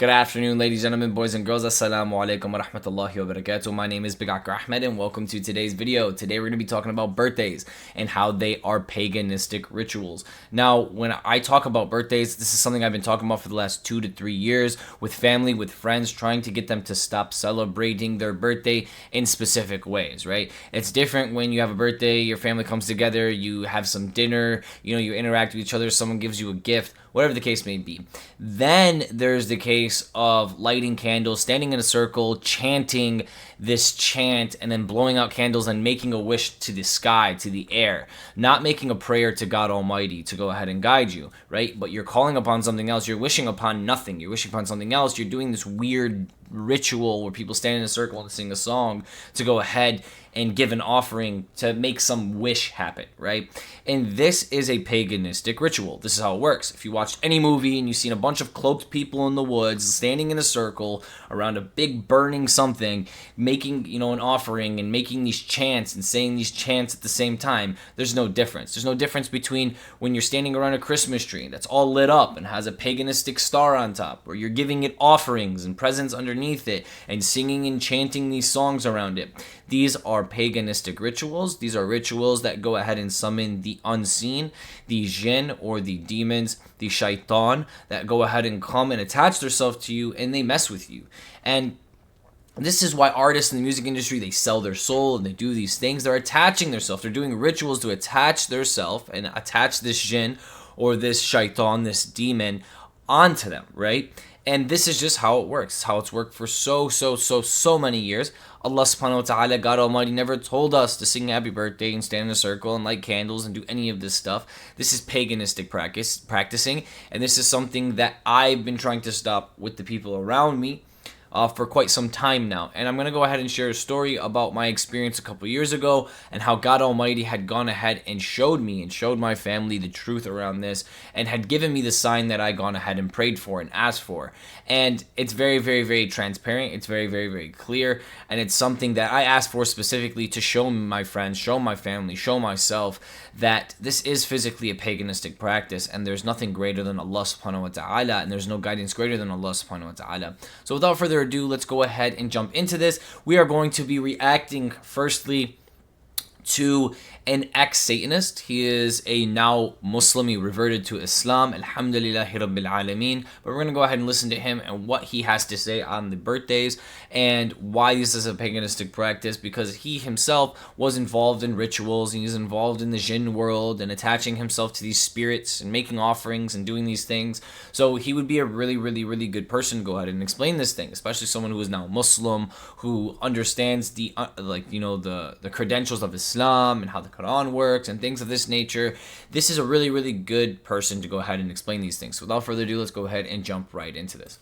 Good afternoon, ladies, gentlemen, boys and girls. Assalamu alaikum wa rahmatullahi wa barakatuh. My name is Big Ahmed and welcome to today's video. Today we're going to be talking about birthdays and how they are paganistic rituals. Now, when I talk about birthdays, this is something I've been talking about for the last 2 to 3 years with family, with friends, trying to get them to stop celebrating their birthday in specific ways, right? It's different when you have a birthday, your family comes together, you have some dinner, you interact with each other, someone gives you a gift, whatever the case may be. Then there's the case of lighting candles, standing in a circle, chanting this chant, and then blowing out candles and making a wish to the sky, to the air. Not making a prayer to God Almighty to go ahead and guide you, right? But you're calling upon something else. You're wishing upon nothing. You're wishing upon something else. You're doing this weird ritual where people stand in a circle and sing a song to go ahead and give an offering to make some wish happen, right? And this is a paganistic ritual. This is how it works. If you watched any movie and you've seen a bunch of cloaked people in the woods standing in a circle around a big burning something, making, an offering and making these chants and saying these chants at the same time, there's no difference. There's no difference between when you're standing around a Christmas tree that's all lit up and has a paganistic star on top, or you're giving it offerings and presents underneath it and singing and chanting these songs around it. These are paganistic rituals. These are rituals that go ahead and summon the unseen, the jinn or the demons, the shaitan, that go ahead and come and attach themselves to you and they mess with you. And this is why artists in the music industry, they sell their soul and they do these things. They're attaching themselves. They're doing rituals to attach their self and attach this jinn or this shaitan, this demon, onto them, right? And this is just how it works. It's how it's worked for so many years. Allah subhanahu wa ta'ala, God Almighty, never told us to sing happy birthday and stand in a circle and light candles and do any of this stuff. This is paganistic practicing, and this is something that I've been trying to stop with the people around me for quite some time now. And I'm going to go ahead and share a story about my experience a couple years ago and how God Almighty had gone ahead and showed me and showed my family the truth around this and had given me the sign that I gone ahead and prayed for and asked for. And it's very transparent. It's very clear. And it's something that I asked for specifically to show my friends, show my family, show myself that this is physically a paganistic practice and there's nothing greater than Allah subhanahu wa ta'ala, and there's no guidance greater than Allah subhanahu wa ta'ala. So without further ado, let's go ahead and jump into this. We are going to be reacting firstly to an ex-Satanist. He is a now Muslim. He reverted to Islam. Alhamdulillahi Rabbil Alameen. But we're going to go ahead and listen to him and what he has to say on the birthdays and why this is a paganistic practice, because he himself was involved in rituals and he's involved in the jinn world and attaching himself to these spirits and making offerings and doing these things. So he would be a really good person to go ahead and explain this thing, especially someone who is now Muslim, who understands the the credentials of Islam and how the Quran works and things of this nature. This is a really good person to go ahead and explain these things. So without further ado, let's go ahead and jump right into this.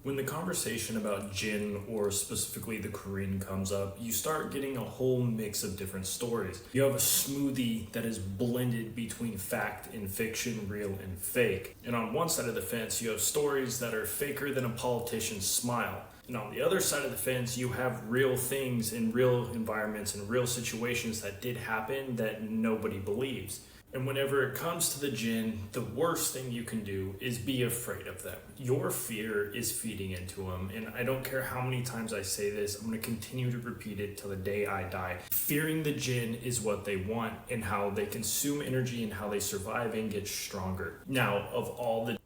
When the conversation about jinn, or specifically the Quran, comes up, you start getting a whole mix of different stories. You have a smoothie that is blended between fact and fiction, real and fake. And on one side of the fence, you have stories that are faker than a politician's smile. And on the other side of the fence, you have real things in real environments and real situations that did happen that nobody believes. And whenever it comes to the jinn, the worst thing you can do is be afraid of them. Your fear is feeding into them. And I don't care how many times I say this, I'm going to continue to repeat it till the day I die. Fearing the jinn is what they want and how they consume energy and how they survive and get stronger. Now, of all the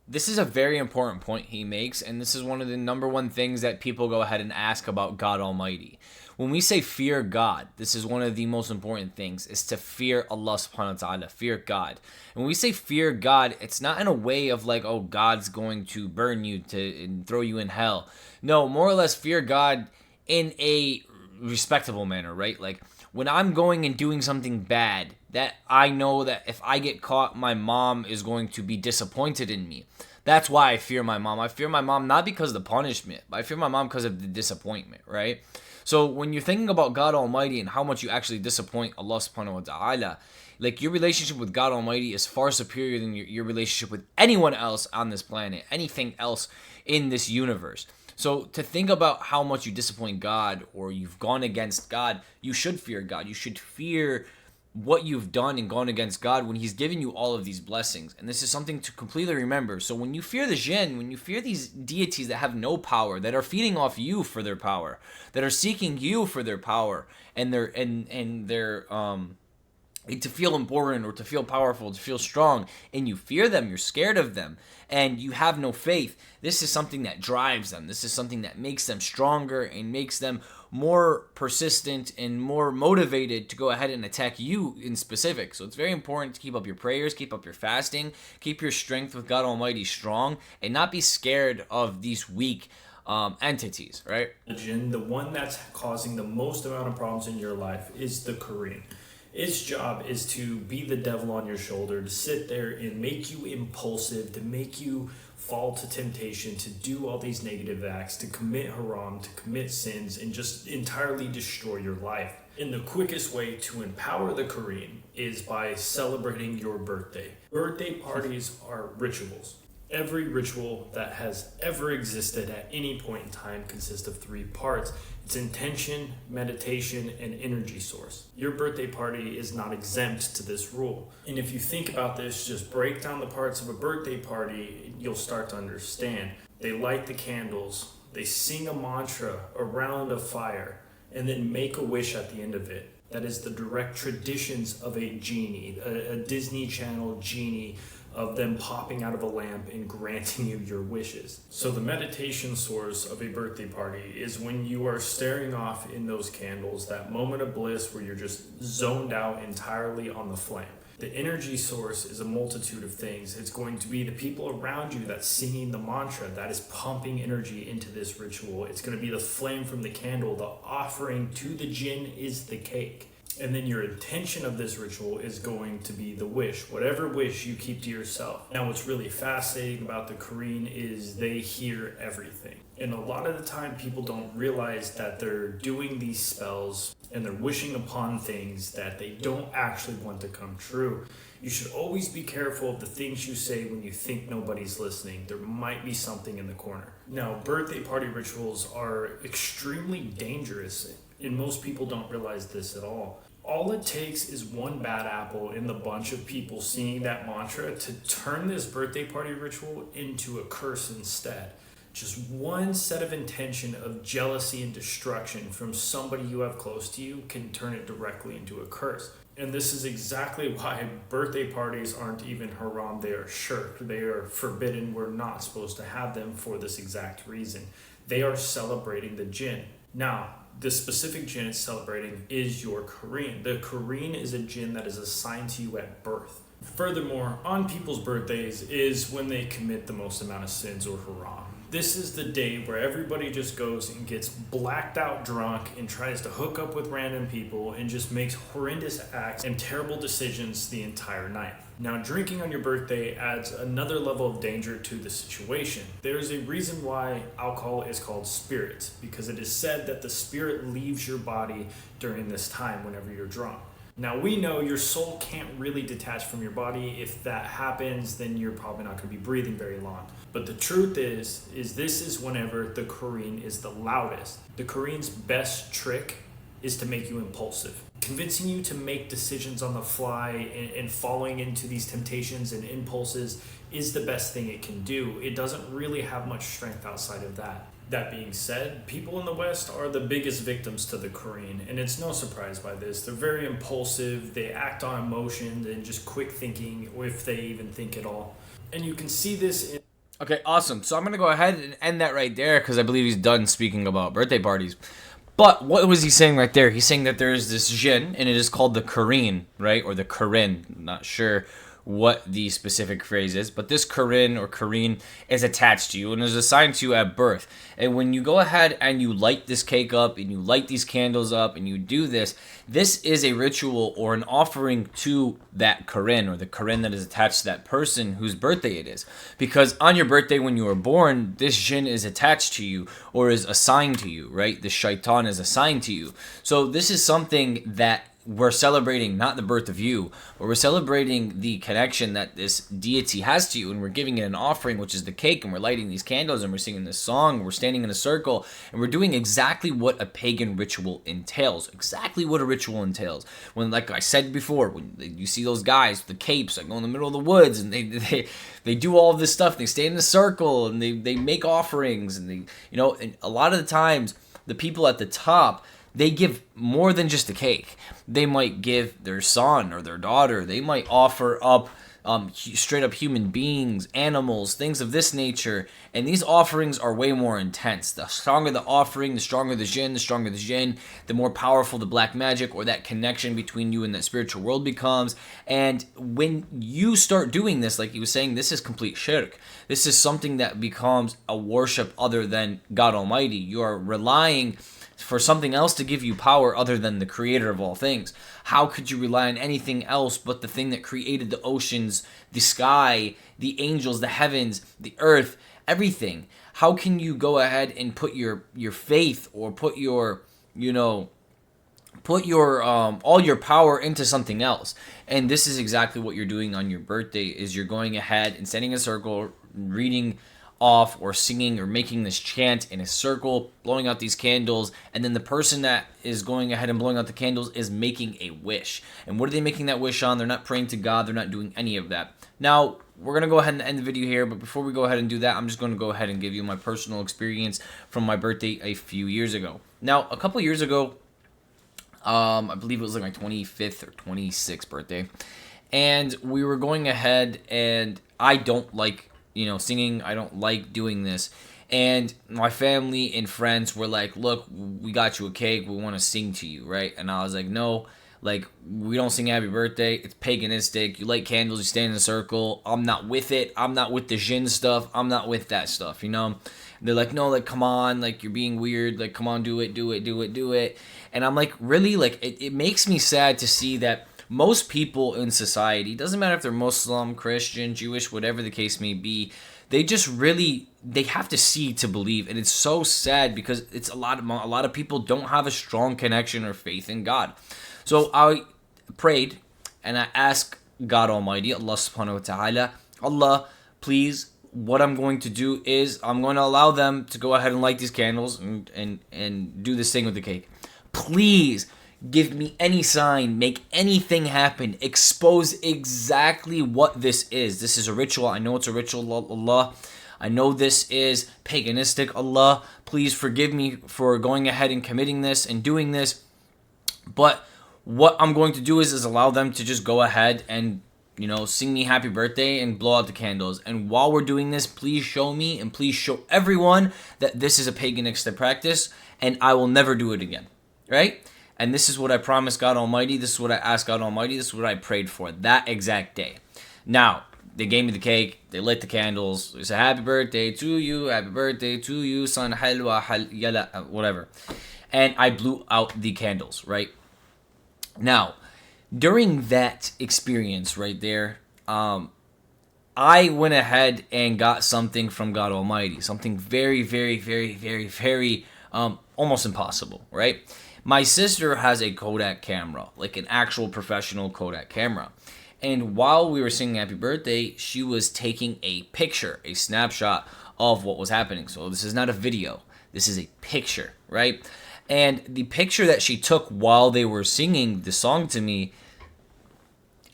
This is a very important point he makes, and this is one of the number one things that people go ahead and ask about God Almighty. When we say fear God, this is one of the most important things, is to fear Allah subhanahu wa ta'ala, fear God. And when we say fear God, it's not in a way of like, oh, God's going to burn you and throw you in hell. No, more or less fear God in a respectable manner, right? Like, when I'm going and doing something bad, that I know that if I get caught, my mom is going to be disappointed in me. That's why I fear my mom. I fear my mom not because of the punishment, but I fear my mom because of the disappointment, right? So when you're thinking about God Almighty and how much you actually disappoint Allah subhanahu wa ta'ala, like, your relationship with God Almighty is far superior than your relationship with anyone else on this planet, anything else in this universe. So to think about how much you disappoint God or you've gone against God, you should fear God. You should fear what you've done and gone against God when he's given you all of these blessings. And this is something to completely remember. So when you fear the jinn, when you fear these deities that have no power, that are feeding off you for their power, that are seeking you for their power and their to feel important or to feel powerful, to feel strong, and you fear them, you're scared of them, and you have no faith, this is something that drives them. This is something that makes them stronger and makes them more persistent and more motivated to go ahead and attack you in specific. So it's very important to keep up your prayers, keep up your fasting, keep your strength with God Almighty strong, and not be scared of these weak entities, right? The one that's causing the most amount of problems in your life is the Korean. Its job is to be the devil on your shoulder, to sit there and make you impulsive, to make you fall to temptation, to do all these negative acts, to commit haram, to commit sins, and just entirely destroy your life. And the quickest way to empower the Korean is by celebrating your birthday. Birthday parties are rituals. Every ritual that has ever existed at any point in time consists of 3 parts. It's intention, meditation, and energy source. Your birthday party is not exempt to this rule. And if you think about this, just break down the parts of a birthday party, you'll start to understand. They light the candles, they sing a mantra around a fire, and then make a wish at the end of it. That is the direct traditions of a genie, a Disney Channel genie, of them popping out of a lamp and granting you your wishes. So the meditation source of a birthday party is when you are staring off in those candles, that moment of bliss where you're just zoned out entirely on the flame. The energy source is a multitude of things. It's going to be the people around you that's singing the mantra, that is pumping energy into this ritual. It's going to be the flame from the candle. The offering to the jinn is the cake. And then your intention of this ritual is going to be the wish, whatever wish you keep to yourself. Now, what's really fascinating about the Korean is they hear everything. And a lot of the time, people don't realize that they're doing these spells and they're wishing upon things that they don't actually want to come true. You should always be careful of the things you say when you think nobody's listening. There might be something in the corner. Now, birthday party rituals are extremely dangerous, and most people don't realize this at all. All it takes is one bad apple in the bunch of people singing that mantra to turn this birthday party ritual into a curse instead. Just one set of intention of jealousy and destruction from somebody you have close to you can turn it directly into a curse. And this is exactly why birthday parties aren't even haram. They are shirk. They are forbidden. We're not supposed to have them for this exact reason. They are celebrating the jinn. Now, the specific jinn it's celebrating is your Korean. The Korean is a jinn that is assigned to you at birth. Furthermore, on people's birthdays is when they commit the most amount of sins or haram. This is the day where everybody just goes and gets blacked out drunk and tries to hook up with random people and just makes horrendous acts and terrible decisions the entire night. Now, drinking on your birthday adds another level of danger to the situation. There's a reason why alcohol is called spirit, because it is said that the spirit leaves your body during this time whenever you're drunk. Now, we know your soul can't really detach from your body. If that happens, then you're probably not going to be breathing very long. But the truth is this is whenever the Korean is the loudest. The Korean's best trick is to make you impulsive. Convincing you to make decisions on the fly and falling into these temptations and impulses is the best thing it can do. It doesn't really have much strength outside of that. That being said, people in the West are the biggest victims to the Korean, and it's no surprise by this. They're very impulsive, they act on emotion and just quick thinking, or if they even think at all. And you can see this in... Okay, awesome. So I'm going to go ahead and end that right there because I believe he's done speaking about birthday parties. But what was he saying right there? He's saying that there is this jinn, and it is called the Korean, right? Or the Korean. I'm not sure what the specific phrase is, but this Korean or Korean is attached to you and is assigned to you at birth. And when you go ahead and you light this cake up and you light these candles up and you do this, this is a ritual or an offering to that Korean or the Korean that is attached to that person whose birthday it is. Because on your birthday when you were born, this jinn is attached to you or is assigned to you, right? The shaitan is assigned to you. So this is something that we're celebrating not the birth of you, but we're celebrating the connection that this deity has to you, and we're giving it an offering, which is the cake, and we're lighting these candles, and we're singing this song, and we're standing in a circle, and we're doing exactly what a pagan ritual entails. Exactly what a ritual entails. When, like I said before, when you see those guys with the capes that go in the middle of the woods, and they do all of this stuff, they stay in a circle, and they make offerings, and and a lot of the times, the people at the top, they give more than just a cake. They might give their son or their daughter. They might offer up straight up human beings, animals, things of this nature. And these offerings are way more intense. The stronger the offering, the stronger the jinn, the more powerful the black magic or that connection between you and that spiritual world becomes. And when you start doing this, like he was saying, this is complete shirk. This is something that becomes a worship other than God Almighty. You are relying for something else to give you power other than the creator of all things. How could you rely on anything else but the thing that created the oceans, the sky, the angels, the heavens, the earth, everything? How can you go ahead and put your faith or put your all your power into something else? And this is exactly what you're doing on your birthday, is you're going ahead and standing in a circle, reading off or singing or making this chant in a circle, blowing out these candles, and then the person that is going ahead and blowing out the candles is making a wish. And what are they making that wish on? They're not praying to God. They're not doing any of that. Now, we're going to go ahead and end the video here, but before we go ahead and do that, I'm just going to go ahead and give you my personal experience from my birthday a few years ago. Now, a couple years ago, I believe it was like my 25th or 26th birthday, and we were going ahead, and I don't like singing. I don't like doing this. And my family and friends were like, look, we got you a cake. We want to sing to you, right? And I was like, no, like, we don't sing happy birthday. It's paganistic. You light candles. You stand in a circle. I'm not with it. I'm not with the jinn stuff. I'm not with that stuff, And they're like, no, like, come on. Like, you're being weird. Like, come on, do it. And I'm like, really? Like, it makes me sad to see that most people in society, doesn't matter if they're Muslim, Christian, Jewish, whatever the case may be, they have to see to believe. And it's so sad because it's a lot of people don't have a strong connection or faith in God. So I prayed and I asked God Almighty, Allah subhanahu wa ta'ala, Allah, please, what I'm going to do is I'm going to allow them to go ahead and light these candles and do this thing with the cake. Please give me any sign, make anything happen, expose exactly what this is. This is a ritual. I know it's a ritual, Allah. I know this is paganistic, Allah. Please forgive me for going ahead and committing this and doing this. But what I'm going to do is allow them to just go ahead and, sing me happy birthday and blow out the candles. And while we're doing this, please show me and please show everyone that this is a paganistic practice and I will never do it again. Right? And this is what I promised God Almighty. This is what I asked God Almighty. This is what I prayed for that exact day. Now, they gave me the cake. They lit the candles. They said, happy birthday to you, son, halwa, whatever. And I blew out the candles, right? Now, during that experience right there, I went ahead and got something from God Almighty. Something very, very, very, very, very, almost impossible, right? My sister has a Kodak camera, like an actual professional Kodak camera. And while we were singing happy birthday, she was taking a picture, a snapshot of what was happening. So this is not a video. This is a picture, right? And the picture that she took while they were singing the song to me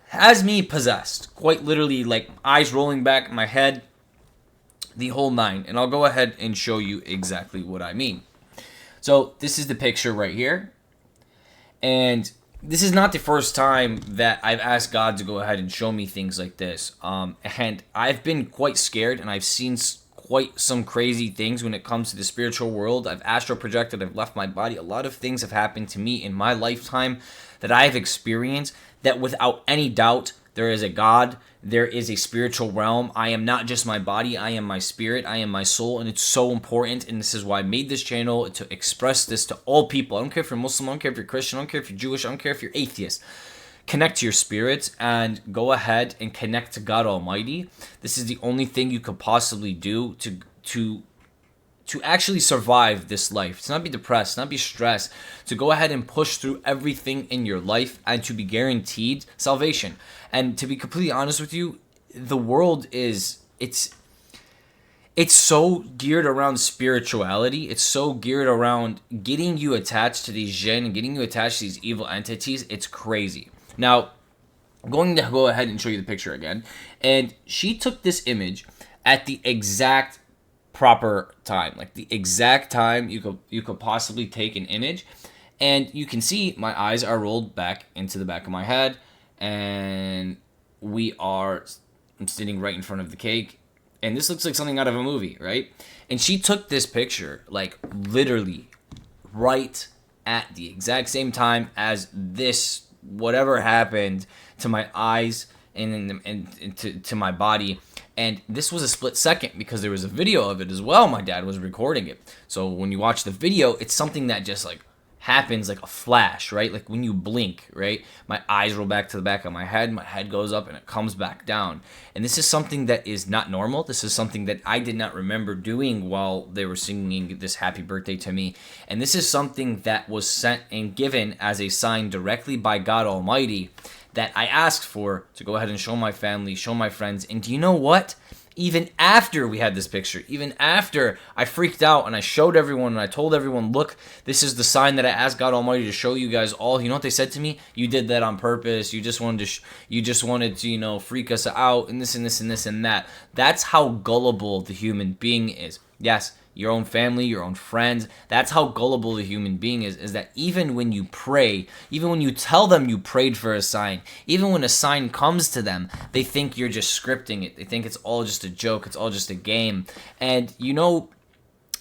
has me possessed. Quite literally, like eyes rolling back in my head, the whole nine. And I'll go ahead and show you exactly what I mean. So this is the picture right here. And this is not the first time that I've asked God to go ahead and show me things like this. And I've been quite scared, and I've seen quite some crazy things when it comes to the spiritual world. I've astral projected. I've left my body. A lot of things have happened to me in my lifetime that I've experienced that without any doubt there is a God. There is a spiritual realm. I am not just my body. I am my spirit. I am my soul. And it's so important. And this is why I made this channel, to express this to all people. I don't care if you're Muslim. I don't care if you're Christian. I don't care if you're Jewish. I don't care if you're atheist. Connect to your spirits and go ahead and connect to God Almighty. This is the only thing you could possibly do to to actually survive this life, to not be depressed, not be stressed, to go ahead and push through everything in your life and to be guaranteed salvation. And to be completely honest with you, the world is, it's so geared around spirituality. It's so geared around getting you attached to these jinn, getting you attached to these evil entities. It's crazy. Now, I'm going to go ahead and show you the picture again. And she took this image at the exact proper time, like the exact time you could possibly take an image. And you can see my eyes are rolled back into the back of my head, and I'm sitting right in front of the cake, and this looks like something out of a movie, right? And she took this picture like literally right at the exact same time as this whatever happened to my eyes and to my body. And this was a split second because there was a video of it as well. My dad was recording it. So when you watch the video, it's something that just like happens like a flash, right? Like when you blink, right? My eyes roll back to the back of my head goes up and it comes back down. And this is something that is not normal. This is something that I did not remember doing while they were singing this happy birthday to me. And this is something that was sent and given as a sign directly by God Almighty that I asked for to go ahead and show my family, show my friends. And do you know what? Even after we had this picture, even after I freaked out and I showed everyone and I told everyone, look, this is the sign that I asked God Almighty to show you guys all. You know what they said to me? You did that on purpose. You just wanted to, you know, freak us out and this and this and this and that. That's how gullible the human being is. Yes, your own family, your own friends. That's how gullible the human being is that even when you pray, even when you tell them you prayed for a sign, even when a sign comes to them, they think you're just scripting it. They think it's all just a joke. It's all just a game. And, you know,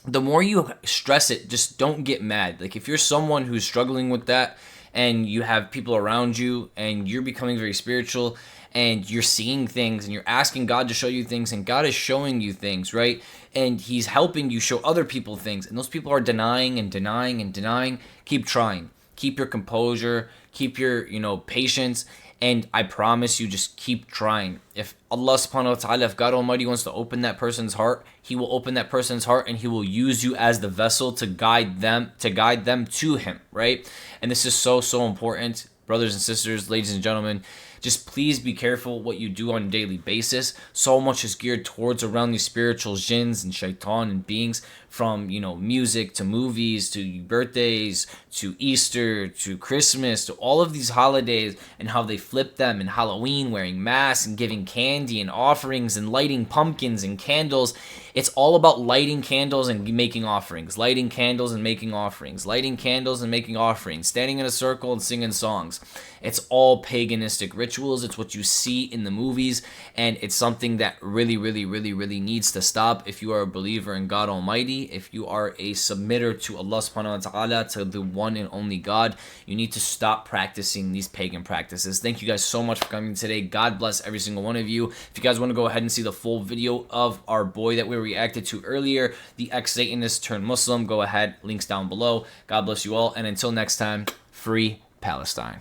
the more you stress it, just don't get mad. Like if you're someone who's struggling with that and you have people around you and you're becoming very spiritual and you're seeing things and you're asking God to show you things and God is showing you things, right? And he's helping you show other people things. And those people are denying and denying and denying. Keep trying. Keep your composure. Keep your, you know, patience. And I promise you, just keep trying. If Allah subhanahu wa ta'ala, if God Almighty wants to open that person's heart, he will open that person's heart and he will use you as the vessel to guide them to him, right? And this is so, so important. Brothers and sisters, ladies and gentlemen, just please be careful what you do on a daily basis. So much is geared towards around these spiritual jinns and shaitan and beings, from, you know, music to movies to birthdays to Easter to Christmas to all of these holidays and how they flip them, and Halloween, wearing masks and giving candy and offerings and lighting pumpkins and candles. It's all about lighting candles and making offerings, lighting candles and making offerings, lighting candles and making offerings, standing in a circle and singing songs. It's all paganistic rituals. It's what you see in the movies, and it's something that really, really, really, really needs to stop. If you are a believer in God Almighty, if you are a submitter to Allah subhanahu wa ta'ala, to the one and only God, you need to stop practicing these pagan practices. Thank you guys so much for coming today. God bless every single one of you. If you guys want to go ahead and see the full video of our boy that we reacted to earlier, the ex-Satanist turned Muslim, go ahead, links down below. God bless you all, and until next time, free Palestine.